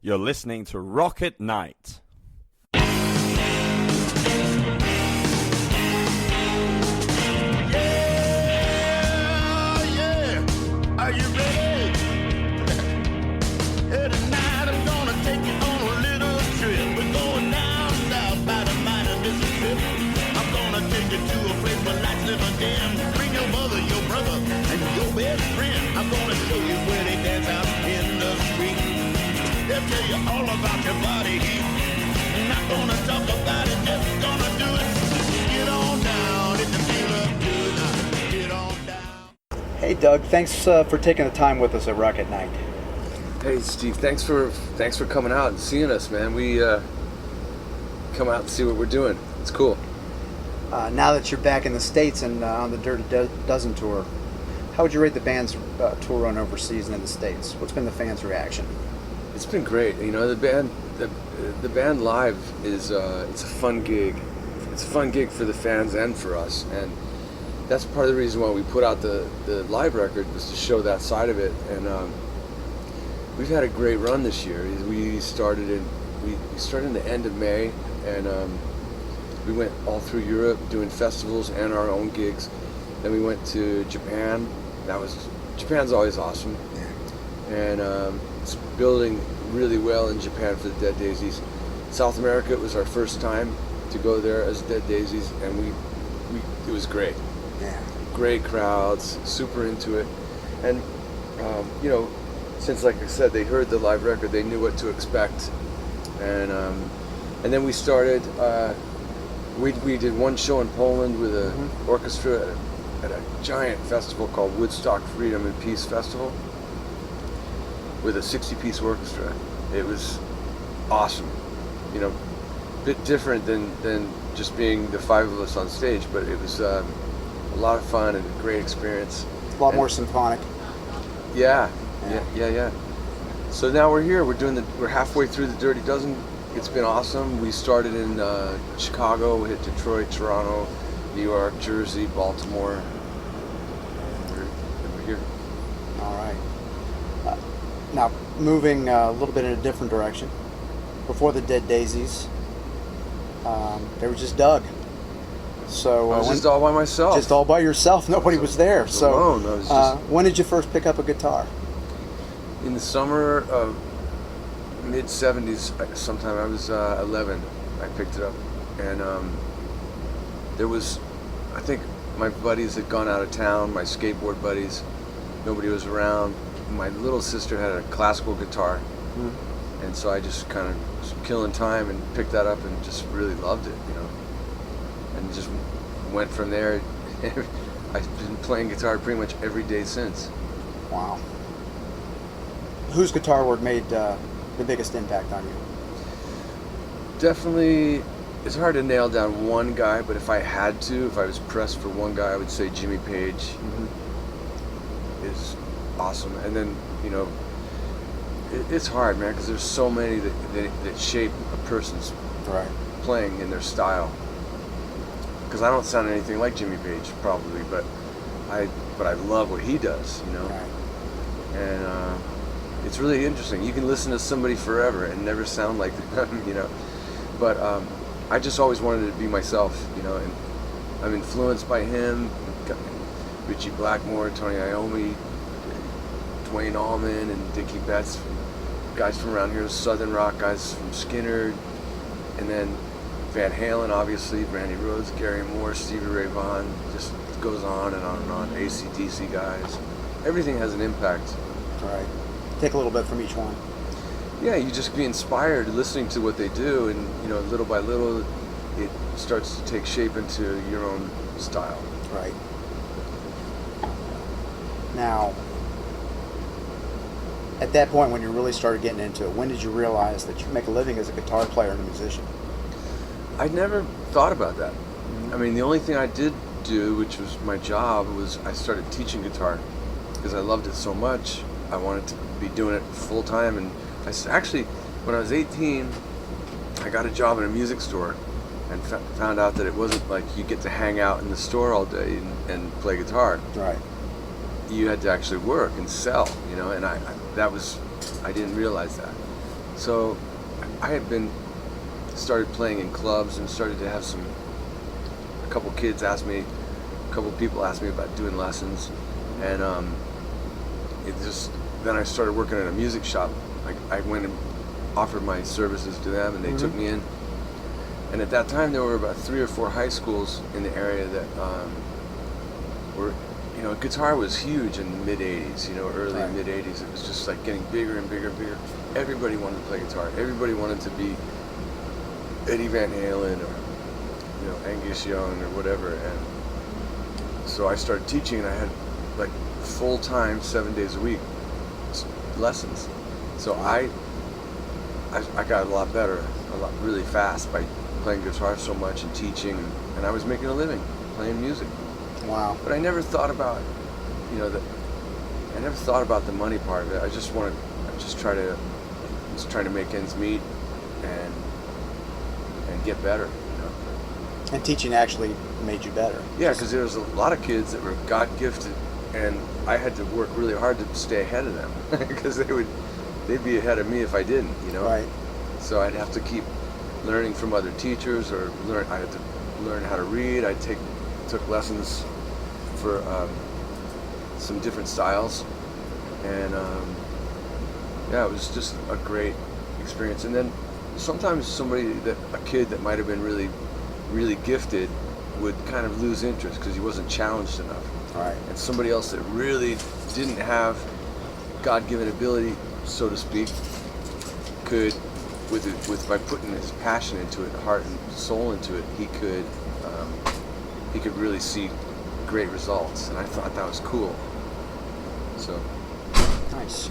You're listening to Rocket Night. Are you ready? Hey, tonight I'm gonna take you on a little trip. We're going down south by the mighty Mississippi. I'm gonna take you to a place where lights never dim. Bring your mother, your brother, and your best friend. I'm gonna show you where they dance out in the street. They'll tell you all about your body heat. Not gonna talk about it, just gonna do it. Get on down, if you feel up good. Get on down. Hey Doug, thanks for taking the time with us at Rocket Night. Hey Steve, thanks for coming out and seeing us, man. We come out and see what we're doing. It's cool. Now that you're back in the States and on the Dirty Dozen tour, how would you rate the band's tour run overseas and in the States? What's been the fans' reaction? It's been great. You know, the band live is it's a fun gig. It's a fun gig for the fans and for us, and that's part of the reason why we put out the live record, was to show that side of it. And we've had a great run this year. We started in the end of May, and we went all through Europe doing festivals and our own gigs. Then we went to Japan. Japan's always awesome, and it's building really well in Japan for the Dead Daisies. South America, it was our first time to go there as Dead Daisies, and it was great. Yeah. Great crowds, super into it, and you know, since, like I said, they heard the live record, they knew what to expect, and then we started. We did one show in Poland with an orchestra at a giant festival called Woodstock Freedom and Peace Festival, with a 60-piece orchestra. It was awesome, you know, a bit different than just being the five of us on stage, but it was a lot of fun and a great experience. A lot more symphonic. Yeah. So now we're here. We're halfway through the Dirty Dozen. It's been awesome. We started in Chicago, we hit Detroit, Toronto, New York, Jersey, Baltimore. And we're here. All right. Now, moving a little bit in a different direction. Before the Dead Daisies, there was just Doug. So I was just all by myself. Just all by yourself. Nobody was there. I was alone. I was just when did you first pick up a guitar? in the summer of mid-70s. Sometime I was 11. I picked it up, and there was, I think my buddies had gone out of town. My skateboard buddies. Nobody was around. My little sister had a classical guitar, and so I just kind of was killing time and picked that up and just really loved it, you know, and just went from there. I've been playing guitar pretty much every day since. Wow. Whose guitar work made the biggest impact on you? Definitely, it's hard to nail down one guy, but if I had to, if I was pressed for one guy, I would say Jimmy Page is awesome. And then, you know, it's hard, man, because there's so many that shape a person's playing in their style. Because I don't sound anything like Jimmy Page, probably, but I love what he does, you know. And it's really interesting. You can listen to somebody forever and never sound like them, you know. But I just always wanted to be myself, you know. And I'm influenced by him, Richie Blackmore, Tony Iommi, Dwayne Allman, and Dickie Betts, guys from around here, Southern rock guys from Skinner, and then Van Halen, obviously, Randy Rhoads, Gary Moore, Stevie Ray Vaughan, just goes on and on and on. AC/DC guys, everything has an impact. Right. Take a little bit from each one. Yeah, you just be inspired listening to what they do, and you know, little by little, it starts to take shape into your own style. Right. Now, at that point when you really started getting into it, when did you realize that you could make a living as a guitar player and a musician? I'd never thought about that. I mean, the only thing I did do, which was my job, was I started teaching guitar because I loved it so much. I wanted to be doing it full time, and actually, when I was 18, I got a job in a music store and found out that it wasn't like you get to hang out in the store all day and play guitar. Right. You had to actually work and sell, you know, and I didn't realize that. So I had started playing in clubs and started to have a couple people asked me about doing lessons, and then I started working at a music shop. I went and offered my services to them, and they took me in. And at that time, there were about 3 or 4 high schools in the area that were, guitar was huge in the mid '80s. Early mid '80s. It was just like getting bigger and bigger and bigger. Everybody wanted to play guitar. Everybody wanted to be Eddie Van Halen or Angus Young or whatever. And so I started teaching, and I had like full time 7 days a week lessons. So I got a lot better, really fast by playing guitar so much and teaching, and I was making a living playing music. Wow. But I never thought about, I never thought about the money part of it. I was just trying to make ends meet and get better. And teaching actually made you better. Yeah, because there was a lot of kids that were God gifted, and I had to work really hard to stay ahead of them because they'd be ahead of me if I didn't. Right. So I'd have to keep learning from other teachers, or I had to learn how to read. I took lessons for some different styles, and it was just a great experience. And then sometimes a kid that might have been really, really gifted would kind of lose interest because he wasn't challenged enough. Right. And somebody else that really didn't have God-given ability, so to speak, could, by putting his passion into it, heart and soul into it, he could really see great results. And I thought that was cool. So. Nice.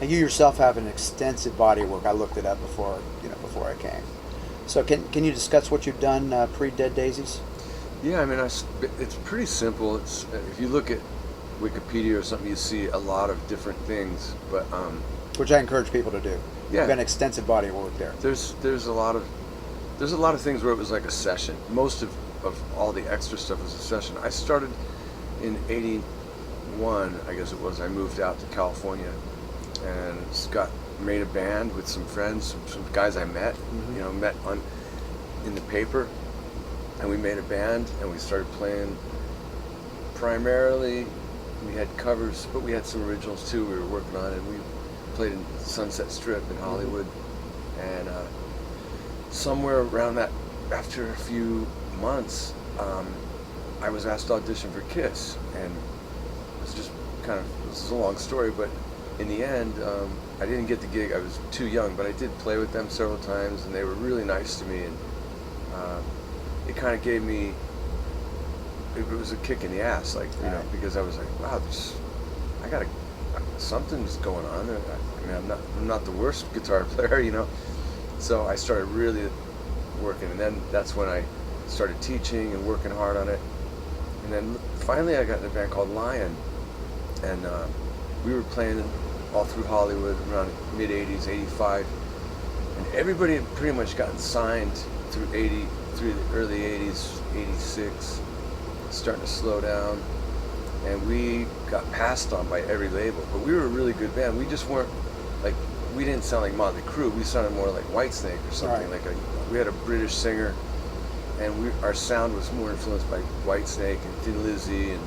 And you yourself have an extensive body of work. I looked it up before I came. So can you discuss what you've done pre-Dead Daisies? Yeah, I mean, it's pretty simple. If you look at Wikipedia or something, you see a lot of different things, but which I encourage people to do. Yeah, you've got an extensive body of work there. There's a lot of things where it was like a session. Most of all the extra stuff was a session. I started in '81, I guess it was. I moved out to California and made a band with some friends, some guys I met, in the paper, and we made a band and we started playing. Primarily, we had covers, but we had some originals too. We were working on, and we played in Sunset Strip in Hollywood, and somewhere around that, after a few months, I was asked to audition for Kiss, and it's just this is a long story, but in the end, I didn't get the gig. I was too young, but I did play with them several times, and they were really nice to me, and it kind of gave me, it was a kick in the ass, because I was like, wow, something's going on. I mean, I'm not the worst guitar player, So I started really working, and then that's when I started teaching and working hard on it. And then finally I got in a band called Lion, and we were playing all through Hollywood around mid '80s, '85, and everybody had pretty much gotten signed through the early '80s, '86, starting to slow down, and we got passed on by every label. But we were a really good band. We just weren't we didn't sound like Motley Crue. We sounded more like Whitesnake or something. Right. We had a British singer, and our sound was more influenced by Whitesnake and Thin Lizzy and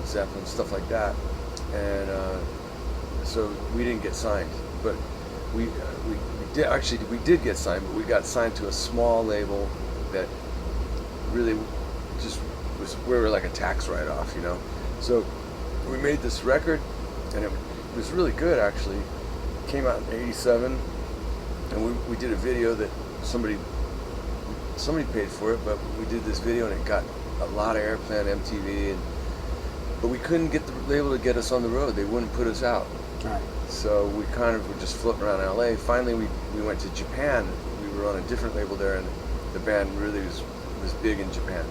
Zeppelin, stuff like that. And so we didn't get signed, but we did get signed, but we got signed to a small label that really just we were like a tax write-off, So we made this record, and it was really good, actually. It came out in '87, and we did a video that somebody paid for it, but we did this video, and it got a lot of airplay on MTV, but we couldn't get the label to get us on the road. They wouldn't put us out. Right. So we kind of were just floating around LA. Finally, we went to Japan. We were on a different label there, and the band really was big in Japan.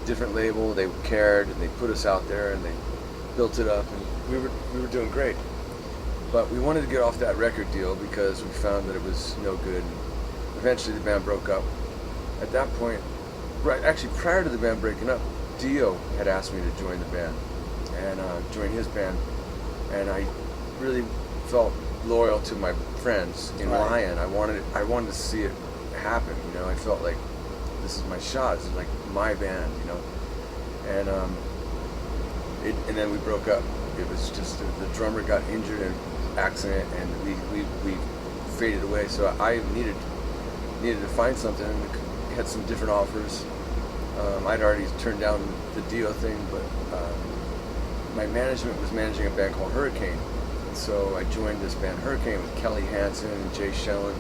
Different label, they cared, and they put us out there, and they built it up, and we were doing great. But we wanted to get off that record deal because we found that it was no good. And eventually, the band broke up. At that point, prior to the band breaking up, Dio had asked me to join the band and join his band, and I really felt loyal to my friends in Right. Lion. I wanted to see it happen. You know, I felt like this is my shot. This is like my band. You know, and and then we broke up. It was just the drummer got injured in an accident, and we faded away. So I needed to find something. And had some different offers. I'd already turned down the Dio thing, but my management was managing a band called Hurricane. And so I joined this band Hurricane with Kelly Hansen and Jay Shellen,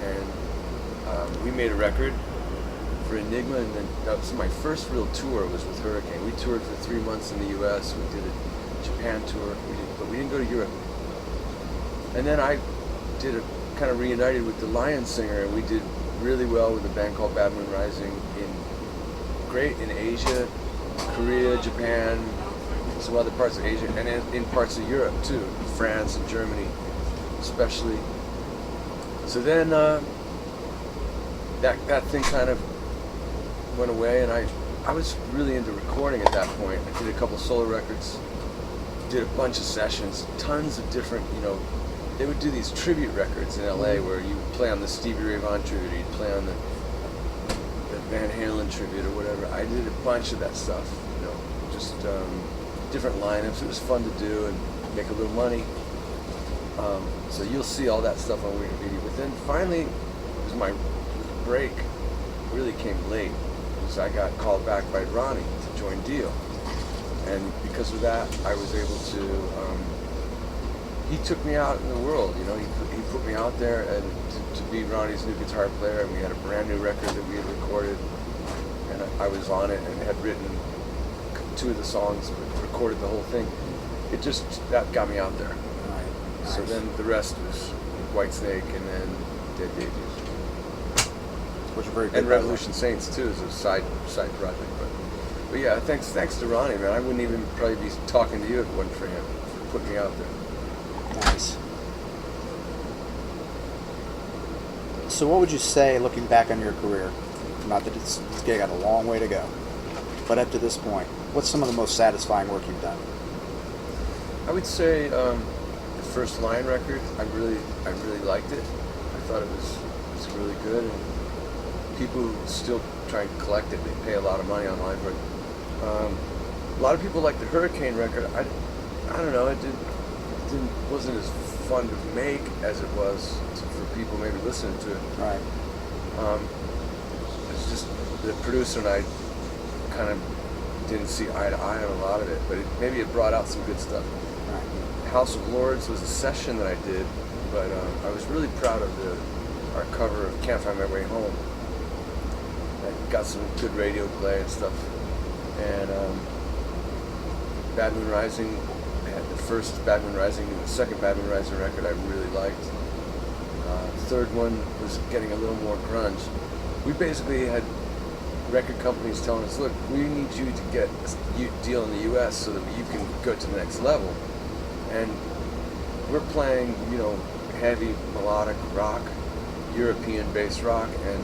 and we made a record for Enigma, and then that was my first real tour was with Hurricane. We toured for 3 months in the U.S. We did a Japan tour, but we didn't go to Europe. And then I did a kind of reunited with the Lion singer, and we did really well with a band called Bad Moon Rising great in Asia, Korea, Japan, some other parts of Asia, and in parts of Europe too, France and Germany especially. So then that thing kind of went away, and I was really into recording at that point. I did a couple solo records, did a bunch of sessions, tons of different, they would do these tribute records in LA where you would play on the Stevie Ray Vaughan tribute, you'd play on the Van Halen tribute or whatever. I did a bunch of that stuff, just different lineups. It was fun to do and make a little money. So you'll see all that stuff on Wikipedia. But then finally, it was my break really came late. Because I got called back by Ronnie to join Dio. And because of that, I was able to, he took me out in the world, he put me out there and to be Ronnie's new guitar player, and we had a brand new record that we had recorded, and I was on it and had written 2 of the songs, but recorded the whole thing. That got me out there. Right. So Nice. then the rest was Whitesnake and then Dead Daisies. Which are very good. And Revolution Saints too as a side project. But yeah, thanks to Ronnie, man. I wouldn't even probably be talking to you if it wasn't for him, for putting me out there. Nice. So what would you say, looking back on your career, not that it's got a long way to go, but up to this point, what's some of the most satisfying work you've done? I would say the first Lion record, I really liked it. I thought it was really good, and people who still try and collect it, they pay a lot of money online, but a lot of people like the Hurricane record. I don't know, it wasn't as fun to make as it was for people maybe listening to it. Right. It's just the producer and I kind of didn't see eye to eye on a lot of it, but maybe it brought out some good stuff. Right. House of Lords was a session that I did, but I was really proud of our cover of Can't Find My Way Home. I got some good radio play and stuff. And Bad Moon Rising, the first Bad Moon Rising and the second Bad Moon Rising record I really liked. The third one was getting a little more grunge. We basically had record companies telling us, look, we need you to get a deal in the US so that you can go to the next level. And we're playing, heavy melodic rock, European-based rock, and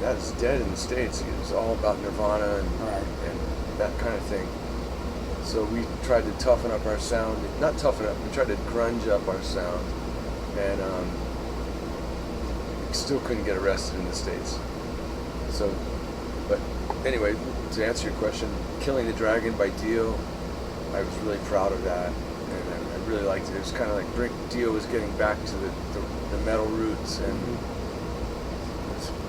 that's dead in the States. It's all about Nirvana and that kind of thing. So we tried to toughen up our sound. Not toughen up, we tried to grunge up our sound. And we still couldn't get arrested in the States. So, but anyway, to answer your question, Killing the Dragon by Dio, I was really proud of that. And I really liked it. It was kind of like Dio was getting back to the metal roots, and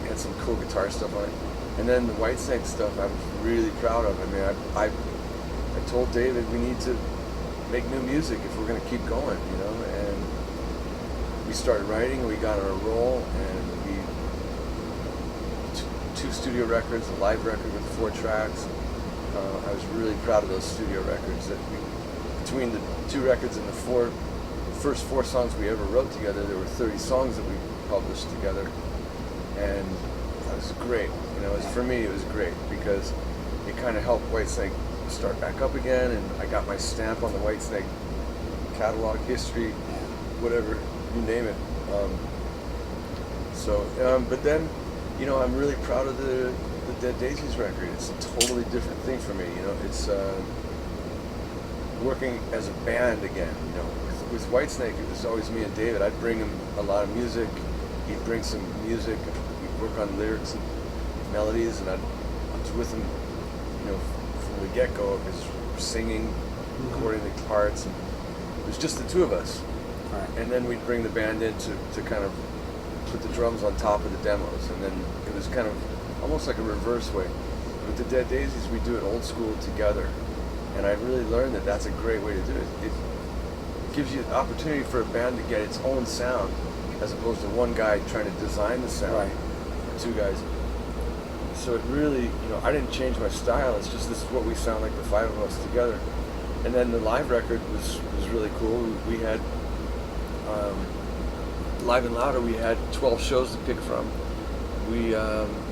had some cool guitar stuff on it. And then the Whitesnake stuff I was really proud of. I mean, I told David we need to make new music if we're going to keep going, and we started writing, and we got on a roll, and we 2 studio records, a live record with 4 tracks. I was really proud of those studio records. That between the 2 records and the first 4 songs we ever wrote together, there were 30 songs that we published together. And that was great. For me, it was great because it kind of helped Whitesnake start back up again, and I got my stamp on the Whitesnake catalog, history, whatever, you name it. But then, I'm really proud of the Dead Daisies record. It's a totally different thing for me. It's working as a band again, with Whitesnake, it was always me and David. I'd bring him a lot of music. He'd bring some music. We'd work on lyrics and melodies, and I was with him, you know, from the get-go. Because singing, recording the parts, and it was just the two of us. Right. And then we'd bring the band in to kind of put the drums on top of the demos, and then it was kind of almost like a reverse way. With the Dead Daisies, we do it old school together, and I really learned that that's a great way to do it. It gives you the opportunity for a band to get its own sound, as opposed to one guy trying to design the sound, Right. or two guys. So it really, you know, I didn't change my style. It's just this is what we sound like, the five of us together. And then the live record was really cool. We had Live and Louder. We had 12 shows to pick from.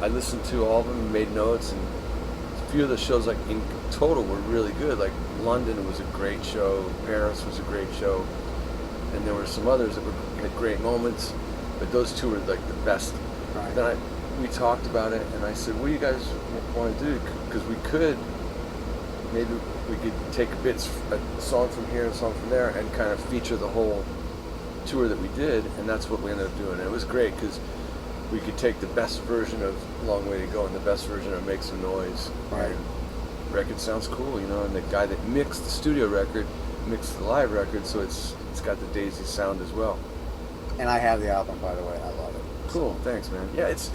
I listened to all of them and made notes, and a few of the shows, like in total, were really good. Like London was a great show, Paris was a great show, and there were some others that had great moments, but those two were like the best. Right. Then we talked about it, and I said, "What do you guys want to do?" Because maybe we could take a song from here, a song from there, and kind of feature the whole tour that we did, and that's what we ended up doing. And it was great because we could take the best version of Long Way to Go and the best version of Make Some Noise. Right. And the record sounds cool, you know, and the guy that mixed the studio record mixed the live record, so it's got the Daisies sound as well. And I have the album, by the way. I love it. Cool, thanks, man. Yeah, it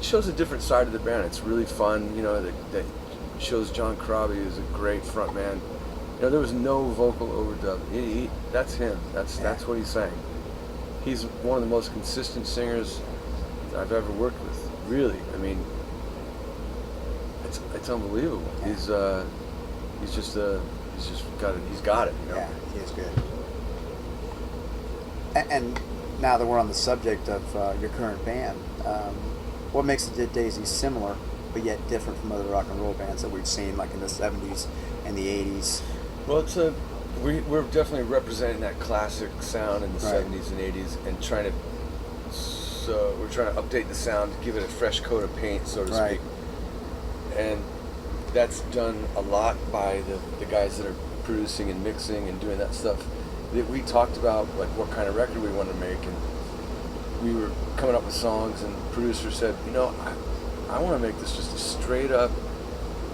shows a different side of the band. It's really fun, you know, that shows John Crosby is a great front man. You know, there was no vocal overdub. That's him. That's what he sang. He's one of the most consistent singers I've ever worked with. Really, I mean, it's unbelievable. Yeah. He's got it. You know? Yeah, he is good. And now that we're on the subject of your current band, what makes the Dead Daisies similar but yet different from other rock and roll bands that we've seen, like in the 70s and the 80s? Well, we're definitely representing that classic sound in the Right. 70s and 80s, and we're trying to update the sound, give it a fresh coat of paint, so to Right. speak. And that's done a lot by the guys that are producing and mixing and doing that stuff. That we talked about, like, what kind of record we wanted to make, and we were coming up with songs, and the producer said, you know, I want to make this just a straight up,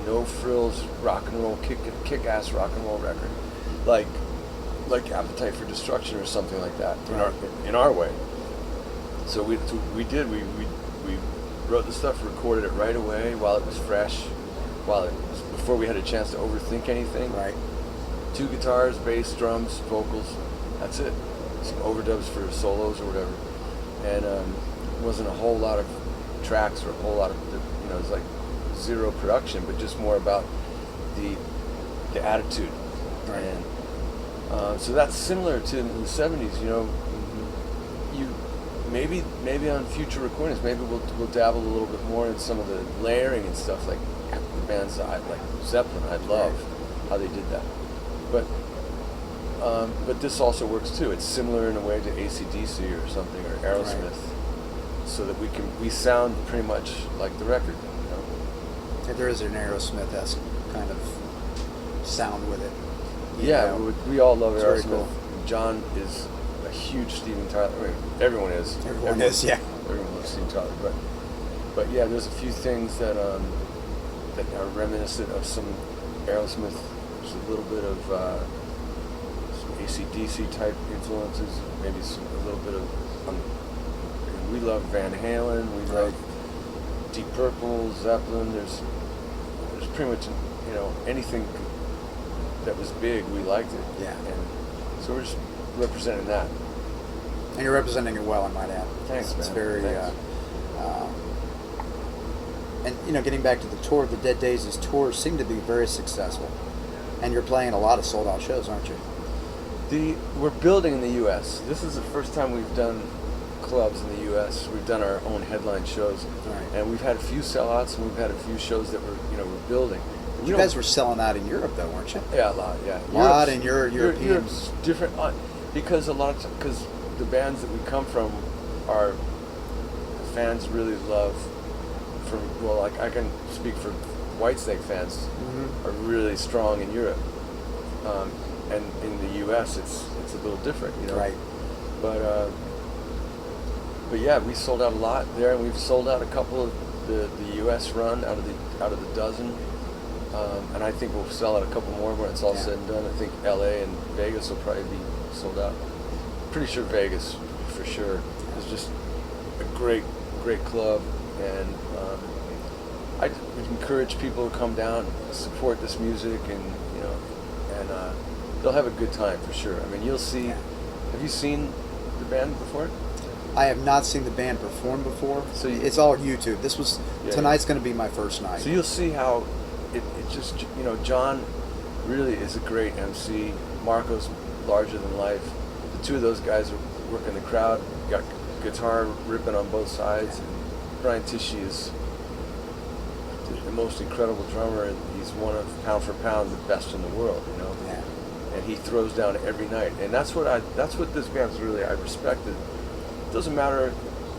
no frills rock and roll, kick-ass rock and roll record, like Appetite for Destruction or something like that, in our way. So we wrote the stuff, recorded it right away while it was fresh, before we had a chance to overthink anything. Right. 2 guitars, bass, drums, vocals. That's it. Some overdubs for solos or whatever, and wasn't a whole lot of tracks or a whole lot of, you know, it was like zero production, but just more about the attitude. Right. And so that's similar to in the 70s. You know, you maybe on future recordings, maybe we'll dabble a little bit more in some of the layering and stuff, like the bands like Zeppelin. I love how they did that. But this also works too. It's similar in a way to AC/DC or something, or Aerosmith, so that we sound pretty much like the record. You know? Yeah, there is an Aerosmith-esque kind of sound with it. Yeah, we all love It's very Aerosmith. cool. John is a huge Steven Tyler. I mean, everyone is. Everyone is, yeah. Everyone loves Steven Tyler, but yeah, there's a few things that are reminiscent of some Aerosmith. There's a little bit of some AC/DC type influences, maybe a little bit of. We love Van Halen. We love Deep Purple, Zeppelin. There's pretty much, you know, anything that was big, we liked it. Yeah. And so we're just representing that. And you're representing it well, I might add. Thanks, It's man. very. Thanks. And you know, getting back to the tour, the Dead Daisies tour seemed to be very successful, and you're playing a lot of sold-out shows, aren't you? We're building in the U.S. This is the first time we've done clubs in the U.S. We've done our own headline shows, Right. and we've had a few sellouts, and we've had a few shows that we're building. You guys were selling out in Europe, though, weren't you? Yeah, a lot. Yeah, A lot in European. Europe's different because because the bands that we come from are fans really love. Like I can speak for Whitesnake fans, are really strong in Europe. and in the U.S. it's a little different, you know. Right. But yeah, we sold out a lot there, and we've sold out a couple of the U.S. run out of the dozen, and I think we'll sell out a couple more when it's all said and done. I think L.A. and Vegas will probably be sold out. Pretty sure Vegas for sure is just a great club, and I would encourage people to come down, support this music, and you know, and they'll have a good time for sure. I mean, you'll see. Have you seen the band before? I have not seen the band perform before. So it's all YouTube. This was tonight's going to be my first night. So you'll see how it just, you know, John really is a great MC. Marco's larger than life. The two of those guys are working the crowd. Got guitar ripping on both sides. And Brian Tichy is the most incredible drummer, and he's one of, pound for pound, the best in the world, you know. Yeah. And he throws down every night, and that's what this band's really, I respected. It doesn't matter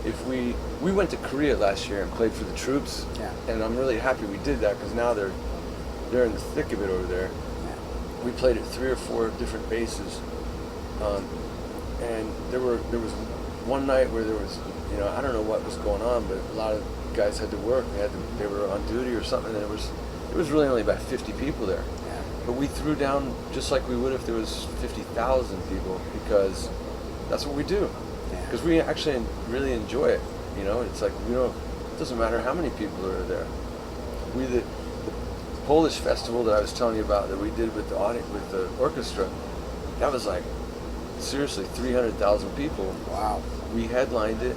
if we went to Korea last year and played for the troops, and I'm really happy we did that, because now they're in the thick of it over there. We played at 3 or 4 different bases, and there was one night where there was, you know, I don't know what was going on, but a lot of guys had to work. They were on duty or something, and it was really only about 50 people there. But we threw down just like we would if there was 50,000 people, because that's what we do. Because we actually really enjoy it. You know, it's like, you know, it doesn't matter how many people are there. The Polish festival that I was telling you about that we did with the orchestra, that was like seriously 300,000 people. Wow. We headlined it,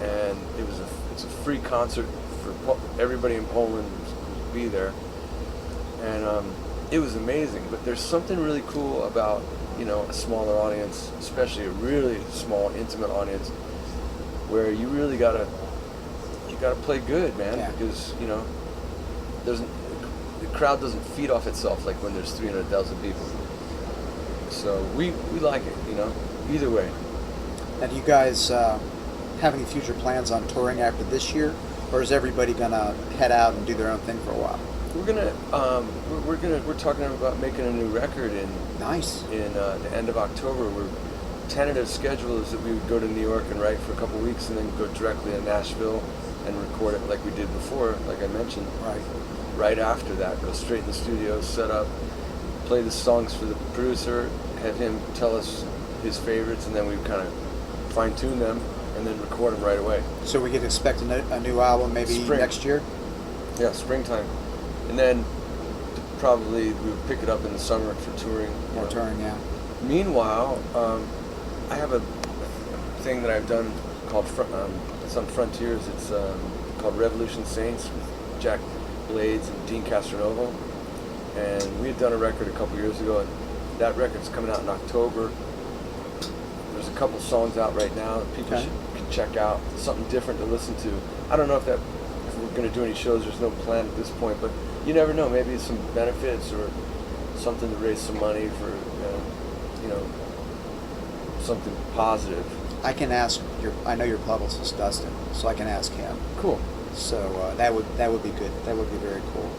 and it's a free concert for everybody in Poland who's be there, and it was amazing. But there's something really cool about, you know, a smaller audience, especially a really small, intimate audience, where you really gotta play good, man, because, you know, the crowd doesn't feed off itself like when there's 300,000 people. So we like it, you know, either way. Now, do you guys have any future plans on touring after this year, or is everybody gonna head out and do their own thing for a while? We're talking about making a new record in the end of October. We're tentative schedule is that we would go to New York and write for a couple weeks, and then go directly to Nashville and record it like we did before, like I mentioned. Right after that, go straight in the studio, set up, play the songs for the producer, have him tell us his favorites, and then we kind of fine tune them, and then record them right away. So we could expect a new album maybe next year? Yeah, springtime. And then probably we would pick it up in the summer for touring. More touring, yeah. Meanwhile, I have a thing that I've done called it's on Frontiers. It's called Revolution Saints with Jack Blades and Dean Castronovo. And we had done a record a couple years ago, and that record's coming out in October. There's a couple songs out right now that people should check out. Something different to listen to. I don't know if we're going to do any shows. There's no plan at this point, but you never know. Maybe it's some benefits or something to raise some money for, you know, something positive. I can ask I know your publicist, Dustin, so I can ask him. Cool. So that would be good. That would be very cool.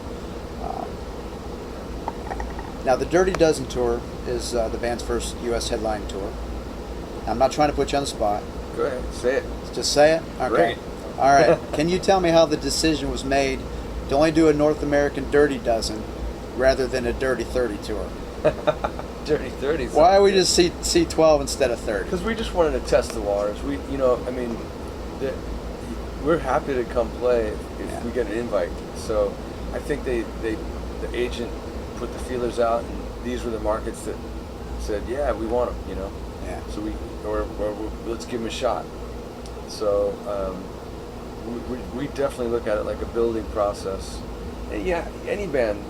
Now, the Dirty Dozen tour is the band's first U.S. headline tour. I'm not trying to put you on the spot. Go ahead, say it. Just say it? Okay. Great. All right. Can you tell me how the decision was made to only do a North American Dirty Dozen rather than a Dirty 30 tour? Dirty 30. Why we just see 12 instead of 30? Because we just wanted to test the waters. We, you know, I mean, we're happy to come play if we get an invite. So I think the agent put the feelers out, and these were the markets that said, yeah, we want them, you know. Yeah. So or let's give them a shot. So we definitely look at it like a building process. And yeah, any band,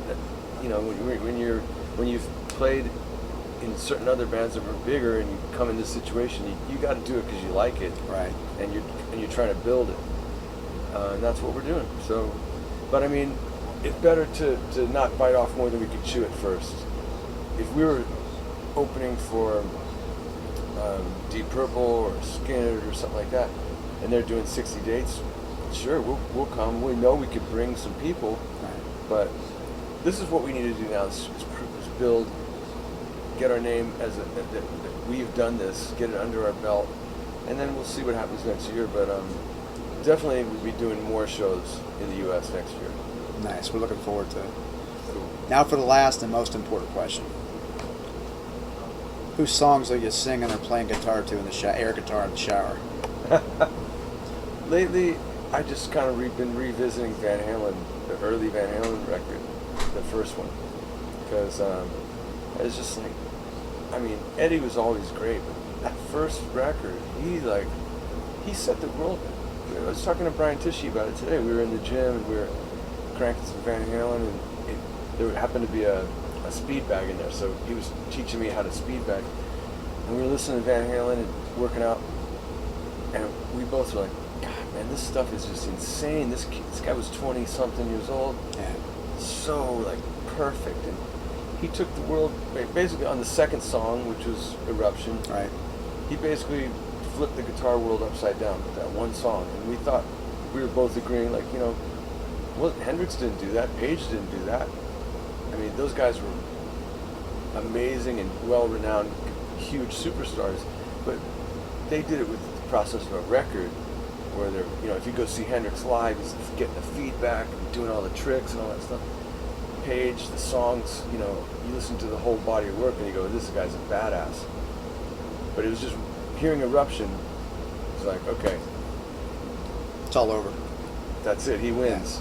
you know, when you've played in certain other bands that were bigger, and you come in this situation, you got to do it because you like it, right? And you're trying to build it, and that's what we're doing. So, but I mean, it's better to not bite off more than we could chew at first. If we were opening for Deep Purple or Skynyrd or something like that, and they're doing 60 dates, sure, we'll come. We know we could bring some people, right. But this is what we need to do now: is build, get our name as that we've done this, get it under our belt, and then we'll see what happens next year. But definitely we'll be doing more shows in the U.S. next year. Nice. We're looking forward to it. Cool. Now for the last and most important question. Whose songs are you singing or playing guitar to in the air guitar in the shower? Lately, I just kind of been revisiting Van Halen, the early Van Halen record, the first one, because it's just like, I mean, Eddie was always great, but that first record, he set the world. I was talking to Brian Tichy about it today. We were in the gym and we were cranking some Van Halen, and there happened to be a speed bag in there, so he was teaching me how to speed bag, and we were listening to Van Halen and working out, and we both were like, God, man, this stuff is just insane. This guy was 20-something years old, Yeah. so like perfect, and he took the world basically on the second song, which was Eruption. Right. He basically flipped the guitar world upside down with that one song, and we thought, we were both agreeing, like, you know, well, Hendrix didn't do that, Page didn't do that. I mean, those guys were amazing and well-renowned, huge superstars, but they did it with the process of a record, where they're, you know, if you go see Hendrix live, he's getting the feedback and doing all the tricks and all that stuff. Page, the songs, you know, you listen to the whole body of work and you go, this guy's a badass. But it was just hearing Eruption, it's like, okay, It's all over. that's it, he wins.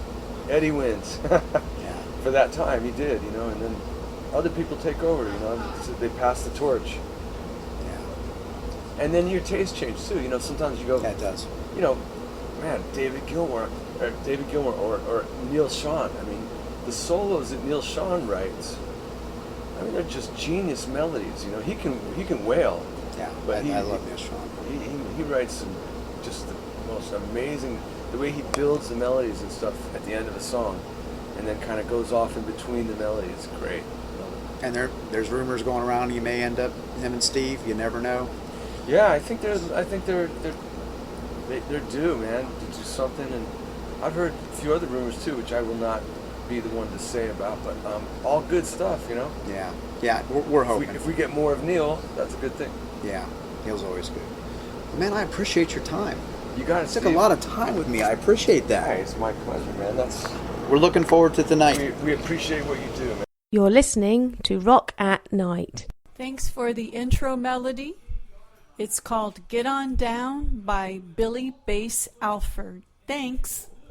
Eddie wins. Yeah. For that time, he did, you know, and then other people take over, you know, they pass the torch. Yeah. And then your taste changes too, you know, sometimes you go, Yeah, it does. you know, man, David Gilmour or Neil Schon. I mean, the solos that Neil Schon writes, I mean, they're just genius melodies. You know, he can wail. Yeah, but I love Neil Schon. He writes some just the most amazing, the way he builds the melodies and stuff at the end of a song, and then kind of goes off in between the melodies. It's great. And there's rumors going around you may end up him and Steve. You never know. Yeah, I think they're due, man, to do something, and I've heard a few other rumors too, which I will not be the one to say about, but all good stuff, you know. Yeah, yeah, we're hoping. If we get more of Neil, that's a good thing. Yeah, Neil's always good. Man, I appreciate your time. You got it. You took a lot of time with me. I appreciate that. Hey, it's my pleasure, man. We're looking forward to tonight. We appreciate what you do, man. You're listening to Rock at Night. Thanks for the intro melody. It's called Get On Down by Billy Bass Alford. Thanks.